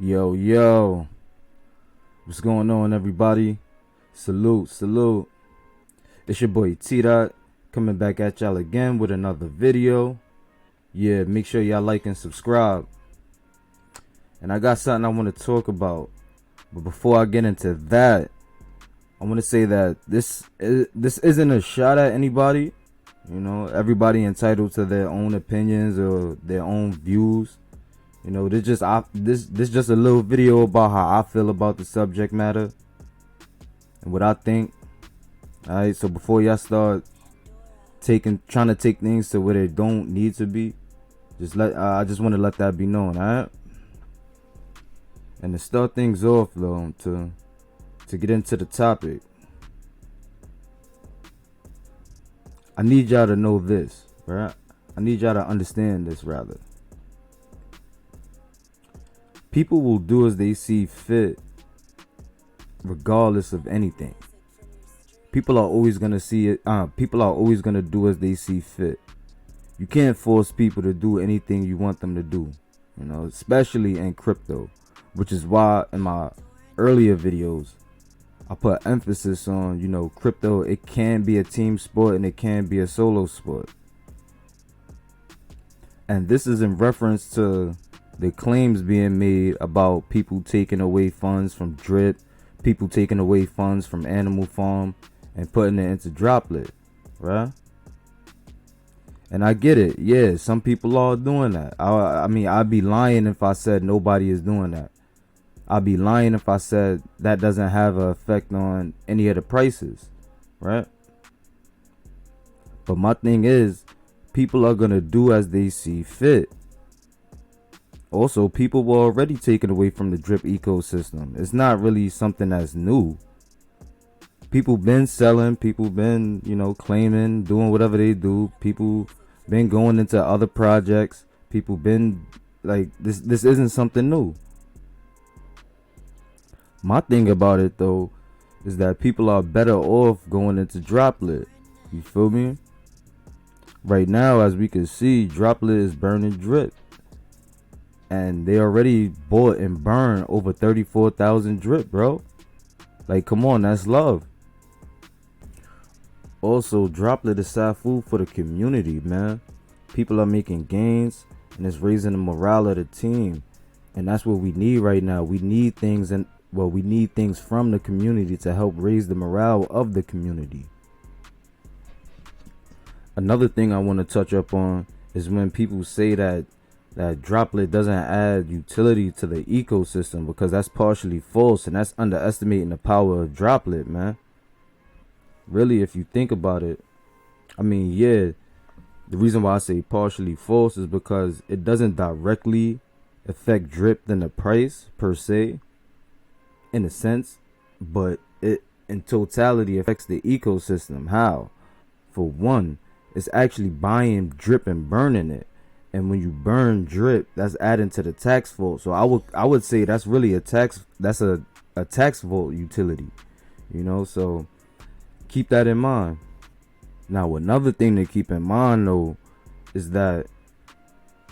Yo, yo, what's going on, everybody? Salute, salute. It's your boy T-Dot coming back at y'all again with another video. Yeah, make sure y'all like and subscribe. And I got something I want to talk about. But before I get into that, I want to say that this isn't a shot at anybody. You know, everybody entitled to their own opinions or their own views. You know, this just a little video about how I feel about the subject matter and what I think. All right, so before y'all start trying to take things to where they don't need to be, I just want to let that be known. All right. And to start things off, though, to get into the topic, I need y'all to know this, right? I need y'all to understand this, rather. People will do as they see fit, regardless of anything. People are always gonna see it. People are always gonna do as they see fit. You can't force people to do anything you want them to do. You know, especially in crypto, which is why in my earlier videos I put emphasis on, you know, crypto. It can be a team sport and it can be a solo sport. And this is in reference to the claims being made about people taking away funds from Drip, people taking away funds from Animal Farm and putting it into Droplet, right? And I get it. Yeah, some people are doing that. I mean, I'd be lying if I said nobody is doing that. I'd be lying if I said that doesn't have an effect on any of the prices, right? But my thing is, people are going to do as they see fit. Also, people were already taken away from the Drip ecosystem. It's not really something that's new. People been selling, people been, you know, claiming, doing whatever they do. People been going into other projects. People been like, this isn't something new. My thing about it, though, is that people are better off going into Droplet. You feel me? Right now, as we can see, Droplet is burning Drip. And they already bought and burned over 34,000 Drip, bro. Like, come on, that's love. Also, Droplet is sad food for the community, man. People are making gains, and it's raising the morale of the team. And that's what we need right now. We need things from the community to help raise the morale of the community. Another thing I want to touch up on is when people say that Droplet doesn't add utility to the ecosystem, because that's partially false, and that's underestimating the power of Droplet, man. Really, if you think about it, I mean, yeah, the reason why I say partially false is because it doesn't directly affect Drip in the price per se, in a sense, but it in totality affects the ecosystem. How? For one, it's actually buying Drip and burning it. And when you burn Drip, that's adding to the tax vault. So I would say that's really a tax vault utility. You know, so keep that in mind. Now, another thing to keep in mind, though, is that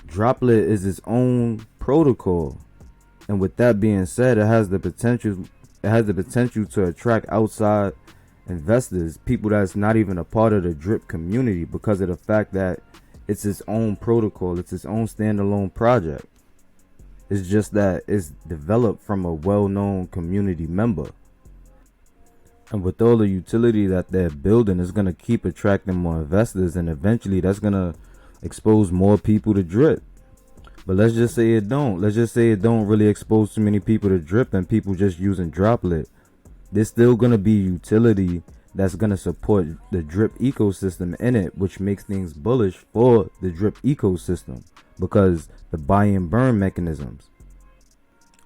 Droplet is its own protocol. And with that being said, it has the potential to attract outside investors, people that's not even a part of the Drip community, because of the fact that it's its own protocol. It's its own standalone project. It's just that it's developed from a well-known community member. And with all the utility that they're building, it's going to keep attracting more investors. And eventually that's going to expose more people to Drip. But let's just say it don't. Let's just say it don't really expose too many people to Drip and people just using Droplet. There's still going to be utility that's going to support the Drip ecosystem in it, which makes things bullish for the Drip ecosystem because the buy and burn mechanisms.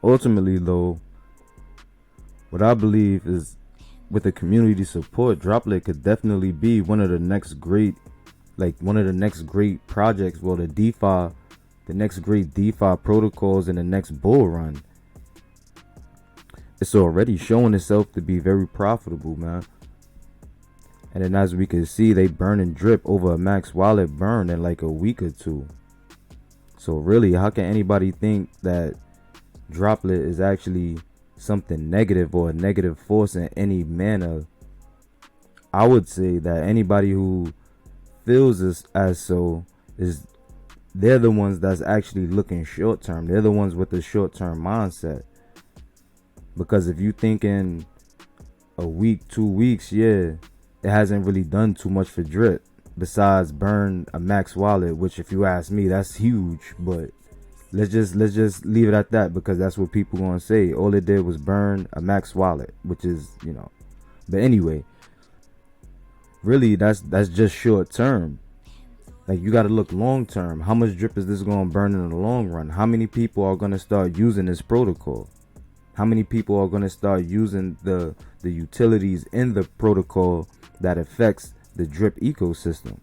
Ultimately, though, what I believe is, with the community support, Droplet could definitely be one of the next great projects. Well, the next great DeFi protocols in the next bull run. It's already showing itself to be very profitable, man. And then as we can see, they burning Drip over a max wallet burn in like a week or two. So really, how can anybody think that Droplet is actually something negative or a negative force in any manner, I would say that anybody who feels this as so is they're the ones that's actually looking short term. They're the ones with the short term mindset. Because if you thinking a week, 2 weeks, yeah, it hasn't really done too much for Drip besides burn a max wallet, which if you ask me, that's huge. But let's just leave it at that, because that's what people gonna say. All it did was burn a max wallet, which is, but anyway, really that's just short term. Like, you got to look long term. How much Drip is this going to burn in the long run? How many people are going to start using this protocol? How many people are going to start using the utilities in the protocol that affects the Drip ecosystem?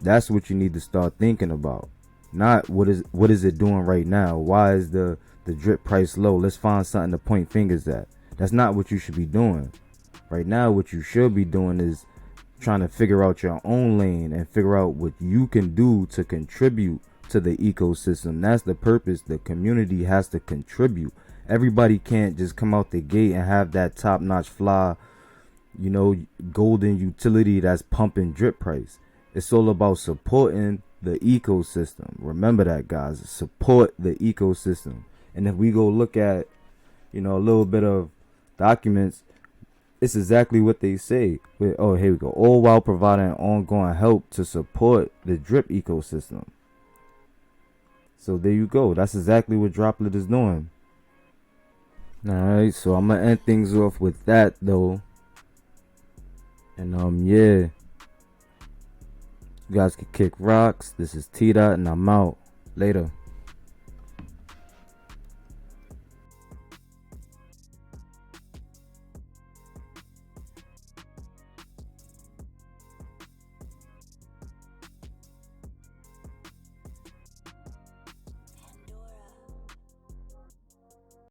That's what you need to start thinking about. Not what is it doing right now? Why is the Drip price low? Let's find something to point fingers at. That's not what you should be doing. Right now, what you should be doing is trying to figure out your own lane and figure out what you can do to contribute to the ecosystem. That's the purpose. The community has to contribute. Everybody can't just come out the gate and have that top-notch fly, golden utility that's pumping Drip price. It's all about supporting the ecosystem. Remember that, guys. Support the ecosystem. And if we go look at, a little bit of documents, it's exactly what they say. Oh, here we go. All while providing ongoing help to support the Drip ecosystem. So there you go. That's exactly what Droplet is doing. Alright, so I'm going to end things off with that, though. And, yeah. You guys can kick rocks. This is T-Dot, and I'm out. Later.